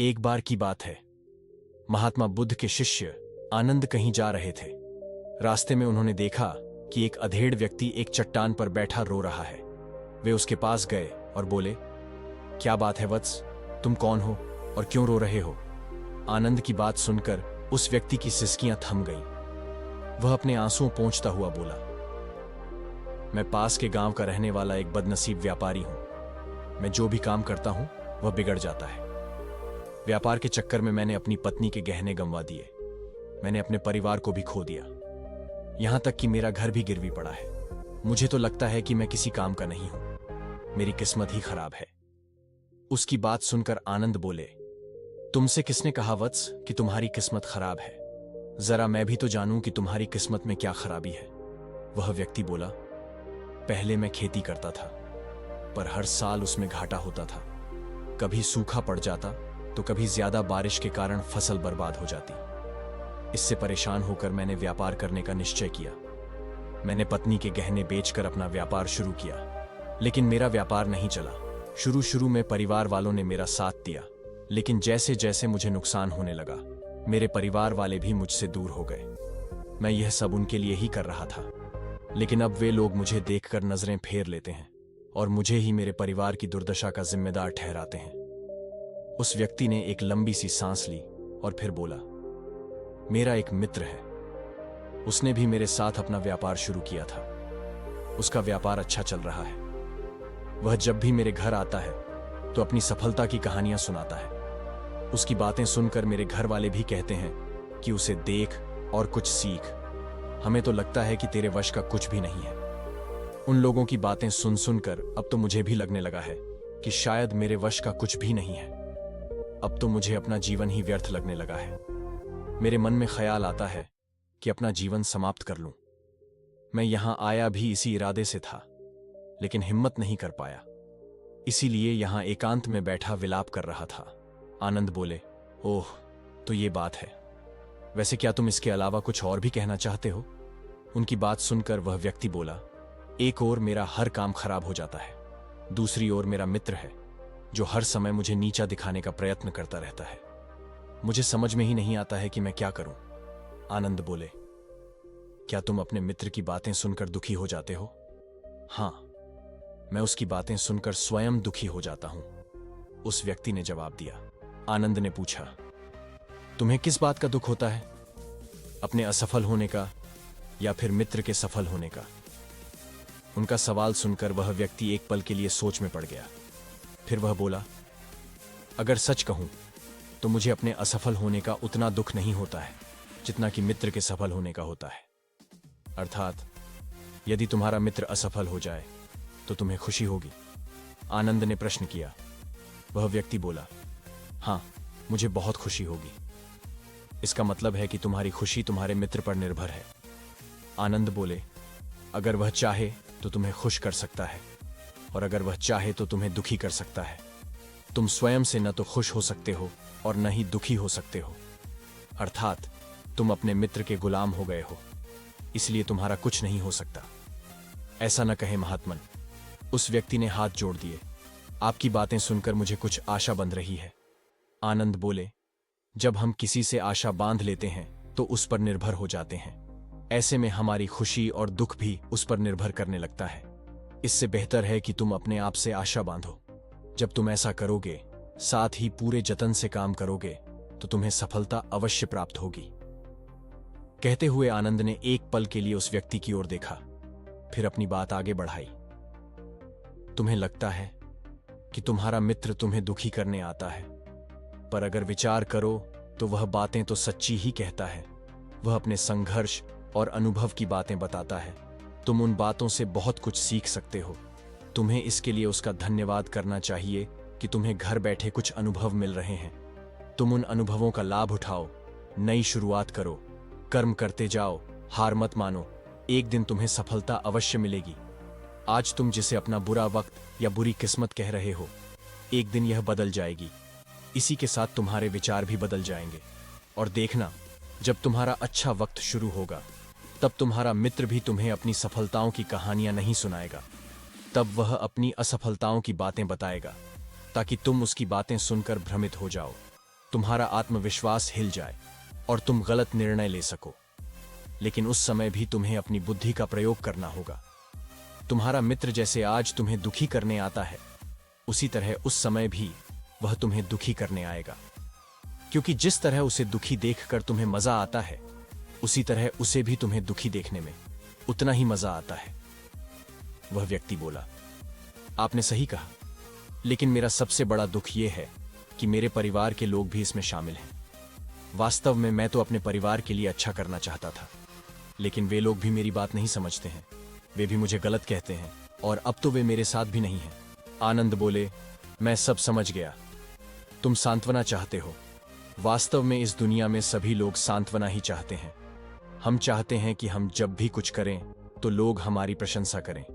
एक बार की बात है, महात्मा बुद्ध के शिष्य आनंद कहीं जा रहे थे। रास्ते में उन्होंने देखा कि एक अधेड़ व्यक्ति एक चट्टान पर बैठा रो रहा है। वे उसके पास गए और बोले, क्या बात है वत्स, तुम कौन हो और क्यों रो रहे हो? आनंद की बात सुनकर उस व्यक्ति की सिसकियां थम गईं। वह अपने आंसुओं पोंछता हुआ बोला, मैं पास के गांव का रहने वाला एक बदनसीब व्यापारी हूं। मैं जो भी काम करता हूं वह बिगड़ जाता है। व्यापार के चक्कर में मैंने अपनी पत्नी के गहने गंवा दिए। मैंने अपने परिवार को भी खो दिया। यहां तक कि मेरा घर भी गिरवी पड़ा है। मुझे तो लगता है कि मैं किसी काम का नहीं हूं। मेरी किस्मत ही खराब है। उसकी बात सुनकर आनंद बोले, तुमसे किसने कहा वत्स कि तुम्हारी किस्मत खराब है? जरा मैं भी तो जानूं कि तुम्हारी किस्मत में क्या खराबी है। वह व्यक्ति बोला, पहले मैं खेती करता था, पर हर साल उसमें घाटा होता था। कभी सूखा पड़ जाता तो कभी ज्यादा बारिश के कारण फसल बर्बाद हो जाती। इससे परेशान होकर मैंने व्यापार करने का निश्चय किया। मैंने पत्नी के गहने बेचकर अपना व्यापार शुरू किया, लेकिन मेरा व्यापार नहीं चला। शुरू में परिवार वालों ने मेरा साथ दिया, लेकिन जैसे जैसे मुझे नुकसान होने लगा, मेरे परिवार वाले भी मुझसे दूर हो गए। मैं यह सब उनके लिए ही कर रहा था, लेकिन अब वे लोग मुझे देखकर नजरें फेर लेते हैं और मुझे ही मेरे परिवार की दुर्दशा का जिम्मेदार ठहराते हैं। उस व्यक्ति ने एक लंबी सी सांस ली और फिर बोला, मेरा एक मित्र है। उसने भी मेरे साथ अपना व्यापार शुरू किया था। उसका व्यापार अच्छा चल रहा है। वह जब भी मेरे घर आता है तो अपनी सफलता की कहानियां सुनाता है। उसकी बातें सुनकर मेरे घर वाले भी कहते हैं कि उसे देख और कुछ सीख। हमें तो लगता है कि तेरे वश का कुछ भी नहीं है। उन लोगों की बातें सुन सुनकर अब तो मुझे भी लगने लगा है कि शायद मेरे वश का कुछ भी नहीं है। अब तो मुझे अपना जीवन ही व्यर्थ लगने लगा है। मेरे मन में ख्याल आता है कि अपना जीवन समाप्त कर लूं। मैं यहां आया भी इसी इरादे से था, लेकिन हिम्मत नहीं कर पाया। इसीलिए यहां एकांत में बैठा विलाप कर रहा था। आनंद बोले, ओह, तो ये बात है। वैसे क्या तुम इसके अलावा कुछ और भी कहना चाहते हो? उनकी बात सुनकर वह व्यक्ति बोला, एक ओर मेरा हर काम खराब हो जाता है, दूसरी ओर मेरा मित्र है जो हर समय मुझे नीचा दिखाने का प्रयत्न करता रहता है। मुझे समझ में ही नहीं आता है कि मैं क्या करूं। आनंद बोले, क्या तुम अपने मित्र की बातें सुनकर दुखी हो जाते हो? हां, मैं उसकी बातें सुनकर स्वयं दुखी हो जाता हूं, उस व्यक्ति ने जवाब दिया। आनंद ने पूछा, तुम्हें किस बात का दुख होता है? अपने असफल होने का या फिर मित्र के सफल होने का? उनका सवाल सुनकर वह व्यक्ति एक पल के लिए सोच में पड़ गया। फिर वह बोला, अगर सच कहूं तो मुझे अपने असफल होने का उतना दुख नहीं होता है जितना कि मित्र के सफल होने का होता है। अर्थात यदि तुम्हारा मित्र असफल हो जाए तो तुम्हें खुशी होगी? आनंद ने प्रश्न किया। वह व्यक्ति बोला, हां, मुझे बहुत खुशी होगी। इसका मतलब है कि तुम्हारी खुशी तुम्हारे मित्र पर निर्भर है। आनंद बोले, अगर वह चाहे तो तुम्हें खुश कर सकता है, और अगर वह चाहे तो तुम्हें दुखी कर सकता है। तुम स्वयं से न तो खुश हो सकते हो और न ही दुखी हो सकते हो। अर्थात तुम अपने मित्र के गुलाम हो गए हो, इसलिए तुम्हारा कुछ नहीं हो सकता। ऐसा न कहे महात्मन। उस व्यक्ति ने हाथ जोड़ दिए। आपकी बातें सुनकर मुझे कुछ आशा बंध रही है। आनंद बोले, जब हम किसी से आशा बांध लेते हैं तो उस पर निर्भर हो जाते हैं। ऐसे में हमारी खुशी और दुख भी उस पर निर्भर करने लगता है। इससे बेहतर है कि तुम अपने आप से आशा बांधो। जब तुम ऐसा करोगे, साथ ही पूरे जतन से काम करोगे, तो तुम्हें सफलता अवश्य प्राप्त होगी। कहते हुए आनंद ने एक पल के लिए उस व्यक्ति की ओर देखा, फिर अपनी बात आगे बढ़ाई। तुम्हें लगता है कि तुम्हारा मित्र तुम्हें दुखी करने आता है, पर अगर विचार करो तो वह बातें तो सच्ची ही कहता है। वह अपने संघर्ष और अनुभव की बातें बताता है। तुम उन बातों से बहुत कुछ सीख सकते हो। तुम्हें इसके लिए उसका धन्यवाद करना चाहिए कि तुम्हें घर बैठे कुछ अनुभव मिल रहे हैं। तुम उन अनुभवों का लाभ उठाओ, नई शुरुआत करो, कर्म करते जाओ, हार मत मानो। एक दिन तुम्हें सफलता अवश्य मिलेगी। आज तुम जिसे अपना बुरा वक्त या बुरी किस्मत कह रहे हो, एक दिन यह बदल जाएगी। इसी के साथ तुम्हारे विचार भी बदल जाएंगे। और देखना, जब तुम्हारा अच्छा वक्त शुरू होगा, तब तुम्हारा मित्र भी तुम्हें अपनी सफलताओं की कहानियां नहीं सुनाएगा। तब वह अपनी असफलताओं की बातें बताएगा, ताकि तुम उसकी बातें सुनकर भ्रमित हो जाओ। तुम्हारा आत्मविश्वास हिल जाए और तुम गलत निर्णय ले सको। लेकिन उस समय भी तुम्हें अपनी बुद्धि का प्रयोग करना होगा। तुम्हारा मित्र जैसे आज तुम्हें दुखी करने आता है, उसी तरह उस समय भी वह तुम्हें दुखी करने आएगा। क्योंकि जिस तरह उसे दुखी देखकर तुम्हें मजा आता है, उसी तरह उसे भी तुम्हें दुखी देखने में उतना ही मजा आता है। वह व्यक्ति बोला, आपने सही कहा, लेकिन मेरा सबसे बड़ा दुख यह है कि मेरे परिवार के लोग भी इसमें शामिल हैं। वास्तव में मैं तो अपने परिवार के लिए अच्छा करना चाहता था, लेकिन वे लोग भी मेरी बात नहीं समझते हैं। वे भी मुझे गलत कहते हैं और अब तो वे मेरे साथ भी नहीं हैं। आनंद बोले, मैं सब समझ गया। तुम सांत्वना चाहते हो। वास्तव में इस दुनिया में सभी लोग सांत्वना ही चाहते हैं। हम चाहते हैं कि हम जब भी कुछ करें तो लोग हमारी प्रशंसा करें,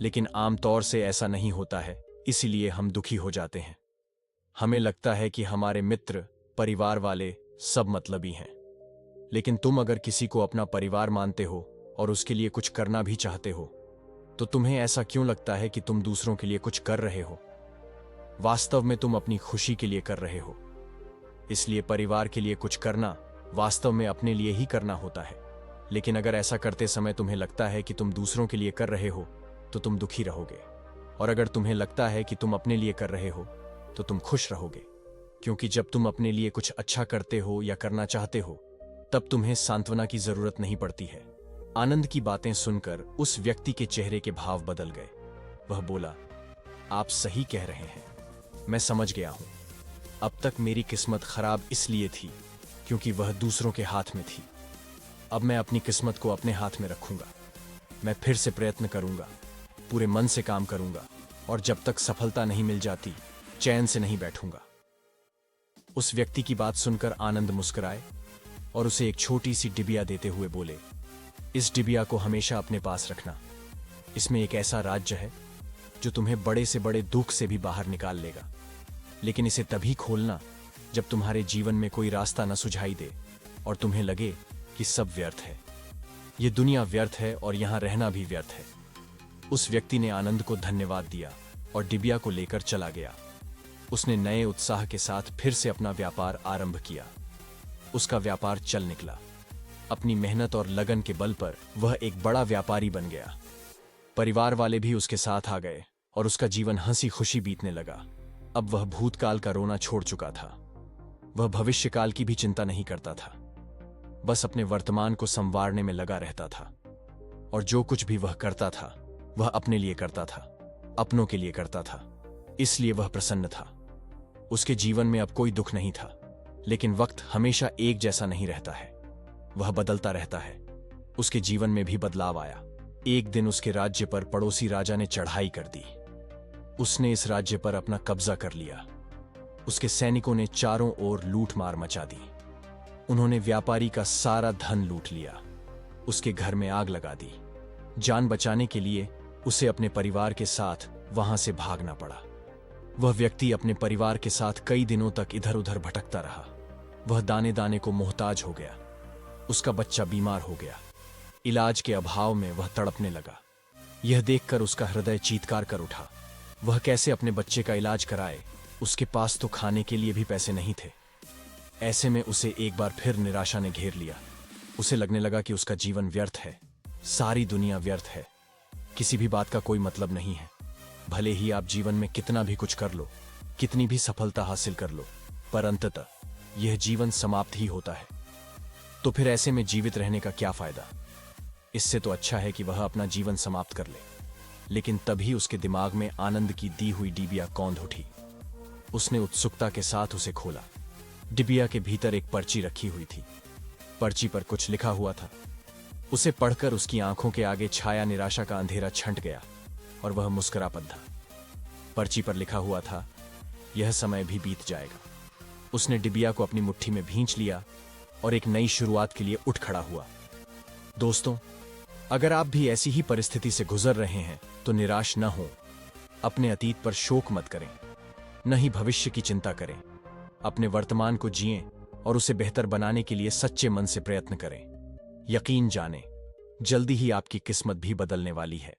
लेकिन आमतौर से ऐसा नहीं होता है, इसीलिए हम दुखी हो जाते हैं। हमें लगता है कि हमारे मित्र, परिवार वाले सब मतलबी हैं। लेकिन तुम अगर किसी को अपना परिवार मानते हो और उसके लिए कुछ करना भी चाहते हो, तो तुम्हें ऐसा क्यों लगता है कि तुम दूसरों के लिए कुछ कर रहे हो? वास्तव में तुम अपनी खुशी के लिए कर रहे हो। इसलिए परिवार के लिए कुछ करना वास्तव में अपने लिए ही करना होता है। लेकिन अगर ऐसा करते समय तुम्हें लगता है कि तुम दूसरों के लिए कर रहे हो, तो तुम दुखी रहोगे। और अगर तुम्हें लगता है कि तुम अपने लिए कर रहे हो, तो तुम खुश रहोगे। क्योंकि जब तुम अपने लिए कुछ अच्छा करते हो या करना चाहते हो, तब तुम्हें सांत्वना की जरूरत नहीं पड़ती है। आनंद की बातें सुनकर उस व्यक्ति के चेहरे के भाव बदल गए। वह बोला, आप सही कह रहे हैं, मैं समझ गया हूं। अब तक मेरी किस्मत खराब इसलिए थी क्योंकि वह दूसरों के हाथ में थी। अब मैं अपनी किस्मत को अपने हाथ में रखूंगा। मैं फिर से प्रयत्न करूंगा, पूरे मन से काम करूंगा, और जब तक सफलता नहीं मिल जाती, चैन से नहीं बैठूंगा। उस व्यक्ति की बात सुनकर आनंद मुस्कुराए और उसे एक छोटी सी डिबिया देते हुए बोले, इस डिबिया को हमेशा अपने पास रखना। इसमें एक ऐसा राज्य है जो तुम्हें बड़े से बड़े दुख से भी बाहर निकाल लेगा। लेकिन इसे तभी खोलना जब तुम्हारे जीवन में कोई रास्ता न सुझाई दे और तुम्हें लगे कि सब व्यर्थ है। यह दुनिया व्यर्थ है और यहां रहना भी व्यर्थ है। उस व्यक्ति ने आनंद को धन्यवाद दिया और डिबिया को लेकर चला गया। उसने नए उत्साह के साथ फिर से अपना व्यापार आरंभ किया। उसका व्यापार चल निकला। अपनी मेहनत और लगन के बल पर वह एक बड़ा व्यापारी बन गया। परिवार वाले भी उसके साथ आ गए और उसका जीवन हंसी खुशी बीतने लगा। अब वह भूतकाल का रोना छोड़ चुका था। वह भविष्यकाल की भी चिंता नहीं करता था, बस अपने वर्तमान को संवारने में लगा रहता था। और जो कुछ भी वह करता था, वह अपने लिए करता था, अपनों के लिए करता था। इसलिए वह प्रसन्न था। उसके जीवन में अब कोई दुख नहीं था। लेकिन वक्त हमेशा एक जैसा नहीं रहता है, वह बदलता रहता है। उसके जीवन में भी बदलाव आया। एक दिन उसके राज्य पर पड़ोसी राजा ने चढ़ाई कर दी। उसने इस राज्य पर अपना कब्जा कर लिया। उसके सैनिकों ने चारों ओर लूट मार मचा दी। उन्होंने व्यापारी का सारा धन लूट लिया। उसके घर में आग लगा दी। जान बचाने के लिए उसे अपने परिवार के साथ वहां से भागना पड़ा। वह व्यक्ति अपने परिवार के साथ कई दिनों तक इधर उधर भटकता रहा। वह दाने दाने को मोहताज हो गया। उसका बच्चा बीमार हो गया। इलाज के अभाव में वह तड़पने लगा। यह देखकर उसका हृदय चीत्कार कर उठा। वह कैसे अपने बच्चे का इलाज कराए? उसके पास तो खाने के लिए भी पैसे नहीं थे। ऐसे में उसे एक बार फिर निराशा ने घेर लिया। उसे लगने लगा कि उसका जीवन व्यर्थ है, सारी दुनिया व्यर्थ है, किसी भी बात का कोई मतलब नहीं है। भले ही आप जीवन में कितना भी कुछ कर लो, कितनी भी सफलता हासिल कर लो, पर अंततः यह जीवन समाप्त ही होता है। तो फिर ऐसे में जीवित रहने का क्या फायदा? इससे तो अच्छा है कि वह अपना जीवन समाप्त कर ले। लेकिन तभी उसके दिमाग में आनंद की दी हुई डिबिया कौंध उठी। उसने उत्सुकता के साथ उसे खोला। डिबिया के भीतर एक पर्ची रखी हुई थी। पर्ची पर कुछ लिखा हुआ था। उसे पढ़कर उसकी आंखों के आगे छाया निराशा का अंधेरा छंट गया और वह मुस्कुरा पड़ा। पर्ची पर लिखा हुआ था, यह समय भी बीत जाएगा। उसने डिबिया को अपनी मुट्ठी में भींच लिया और एक नई शुरुआत के लिए उठ खड़ा हुआ। दोस्तों, अगर आप भी ऐसी ही परिस्थिति से गुजर रहे हैं तो निराश न हो। अपने अतीत पर शोक मत करें, न ही भविष्य की चिंता करें। अपने वर्तमान को जिएं और उसे बेहतर बनाने के लिए सच्चे मन से प्रयत्न करें। यकीन जानें, जल्दी ही आपकी किस्मत भी बदलने वाली है।